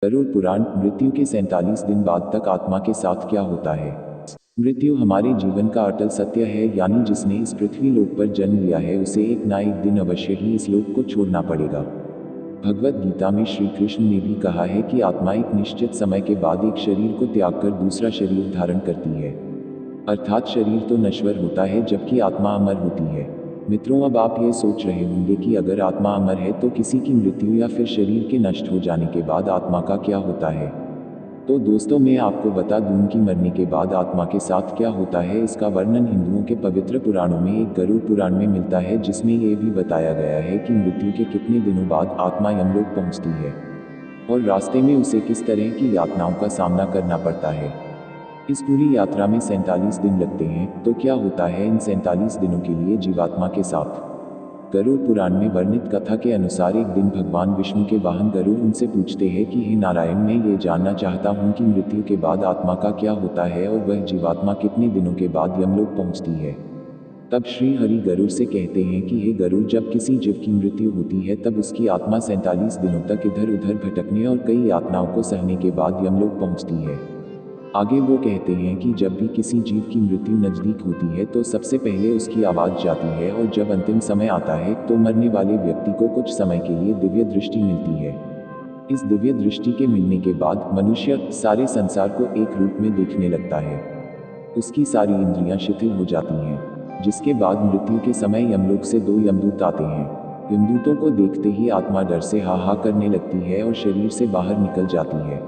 गरुड़ पुराण। मृत्यु के 47 दिन बाद तक आत्मा के साथ क्या होता है? मृत्यु हमारे जीवन का अटल सत्य है, यानी जिसने इस पृथ्वी लोक पर जन्म लिया है उसे एक ना एक दिन अवश्य ही इस लोक को छोड़ना पड़ेगा। भगवत गीता में श्री कृष्ण ने भी कहा है कि आत्मा एक निश्चित समय के बाद एक शरीर को त्याग कर दूसरा शरीर धारण करती है। अर्थात शरीर तो नश्वर होता है जबकि आत्मा अमर होती है। मित्रों, अब आप ये सोच रहे होंगे कि अगर आत्मा अमर है तो किसी की मृत्यु या फिर शरीर के नष्ट हो जाने के बाद आत्मा का क्या होता है? तो दोस्तों, मैं आपको बता दूं कि मरने के बाद आत्मा के साथ क्या होता है। इसका वर्णन हिंदुओं के पवित्र पुराणों में एक गरुड़ पुराण में मिलता है, जिसमें ये भी बताया गया है कि मृत्यु के कितने दिनों बाद आत्मा यमलोक पहुंचती है और रास्ते में उसे किस तरह की यातनाओं का सामना करना पड़ता है। इस पूरी यात्रा में 47 दिन लगते हैं, तो क्या होता है इन 47 दिनों के लिए जीवात्मा के साथ? गरुड़ पुराण में वर्णित कथा के अनुसार एक दिन भगवान विष्णु के वाहन गरुड़ उनसे पूछते हैं कि हे नारायण, मैं ये जानना चाहता हूँ कि मृत्यु के बाद आत्मा का क्या होता है और वह जीवात्मा कितने दिनों के बाद यमलोक पहुँचती है। तब श्री हरि गरुड़ से कहते हैं कि हे गरुड़, जब किसी जीव की मृत्यु होती है तब उसकी आत्मा 47 दिनों तक इधर उधर भटकने और कई यातनाओं को सहने के बाद यमलोक पहुँचती है। आगे वो कहते हैं कि जब भी किसी जीव की मृत्यु नज़दीक होती है तो सबसे पहले उसकी आवाज़ जाती है और जब अंतिम समय आता है तो मरने वाले व्यक्ति को कुछ समय के लिए दिव्य दृष्टि मिलती है। इस दिव्य दृष्टि के मिलने के बाद मनुष्य सारे संसार को एक रूप में देखने लगता है। उसकी सारी इंद्रियां शिथिल हो जाती हैं, जिसके बाद मृत्यु के समय यमलोक से 2 यमदूत आते हैं। यमदूतों को देखते ही आत्मा डर से हाहा करने लगती है और शरीर से बाहर निकल जाती है।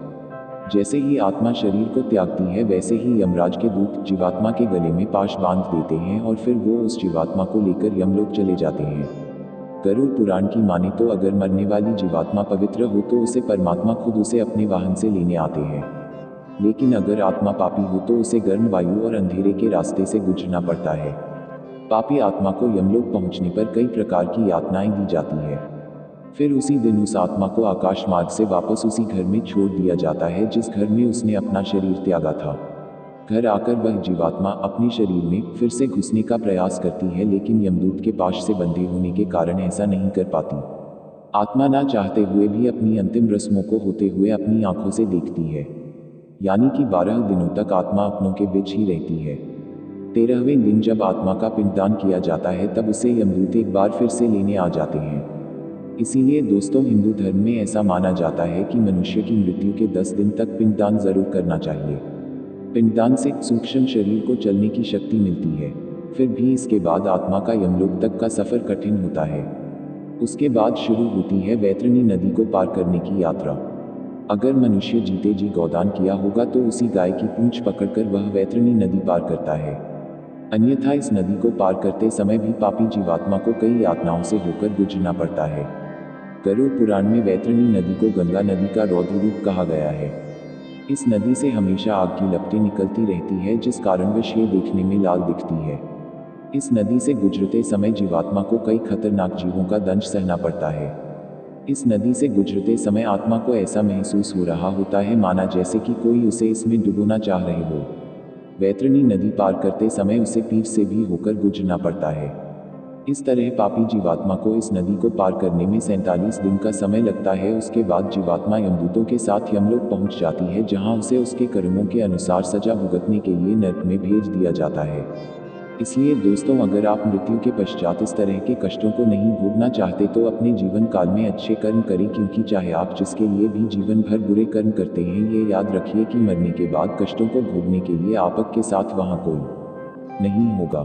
जैसे ही आत्मा शरीर को त्यागती है वैसे ही यमराज के दूत जीवात्मा के गले में पाश बांध देते हैं और फिर वो उस जीवात्मा को लेकर यमलोक चले जाते हैं। गरुड़ पुराण की माने तो अगर मरने वाली जीवात्मा पवित्र हो तो उसे परमात्मा खुद उसे अपने वाहन से लेने आते हैं, लेकिन अगर आत्मा पापी हो तो उसे गर्म वायु और अंधेरे के रास्ते से गुजरना पड़ता है। पापी आत्मा को यमलोक पहुंचने पर कई प्रकार की यातनाएं दी जाती है। फिर उसी दिन उस आत्मा को आकाश मार्ग से वापस उसी घर में छोड़ दिया जाता है जिस घर में उसने अपना शरीर त्यागा था। घर आकर वह जीवात्मा अपने शरीर में फिर से घुसने का प्रयास करती है, लेकिन यमदूत के पाश से बंधे होने के कारण ऐसा नहीं कर पाती। आत्मा ना चाहते हुए भी अपनी अंतिम रस्मों को होते हुए अपनी आंखों से देखती है, यानी कि 12 दिनों तक आत्मा अपनों के बीच ही रहती है। 13वें दिन जब आत्मा का पिंडदान किया जाता है तब उसे यमदूत एक बार फिर से लेने आ जाते हैं। इसीलिए दोस्तों, हिंदू धर्म में ऐसा माना जाता है कि मनुष्य की मृत्यु के 10 दिन तक पिंडदान जरूर करना चाहिए। पिंडदान से सूक्ष्म शरीर को चलने की शक्ति मिलती है। फिर भी इसके बाद आत्मा का यमलोक तक का सफर कठिन होता है। उसके बाद शुरू होती है वैतरणी नदी को पार करने की यात्रा। अगर मनुष्य जीते जी गोदान किया होगा तो उसी गाय की पूंछ पकड़कर वह वैतरणी नदी पार करता है। अन्यथा इस नदी को पार करते समय भी पापी जीवात्मा को कई यातनाओं से होकर गुजरना पड़ता है। गरुड़ पुराण में वैतरणी नदी को गंगा नदी का रौद्र रूप कहा गया है। इस नदी से हमेशा आग की लपटें निकलती रहती है, जिस कारणवश ये देखने में लाल दिखती है। इस नदी से गुजरते समय जीवात्मा को कई खतरनाक जीवों का दंश सहना पड़ता है। इस नदी से गुजरते समय आत्मा को ऐसा महसूस हो रहा होता है माना जैसे कि कोई उसे इसमें डुबोना चाह रहे हो। वैतरणी नदी पार करते समय उसे पीठ से भी होकर गुजरना पड़ता है। इस तरह पापी जीवात्मा को इस नदी को पार करने में 47 दिन का समय लगता है। उसके बाद जीवात्मा यमदूतों के साथ यमलोक पहुंच जाती है, जहां उसे उसके कर्मों के अनुसार सजा भुगतने के लिए नरक में भेज दिया जाता है। इसलिए दोस्तों, अगर आप मृत्यु के पश्चात इस तरह के कष्टों को नहीं भोगना चाहते तो अपने जीवन काल में अच्छे कर्म करें, क्योंकि चाहे आप जिसके लिए भी जीवन भर बुरे कर्म करते हैं, ये याद रखिए कि मरने के बाद कष्टों को भोगने के लिए आपके साथ वहां कोई नहीं होगा।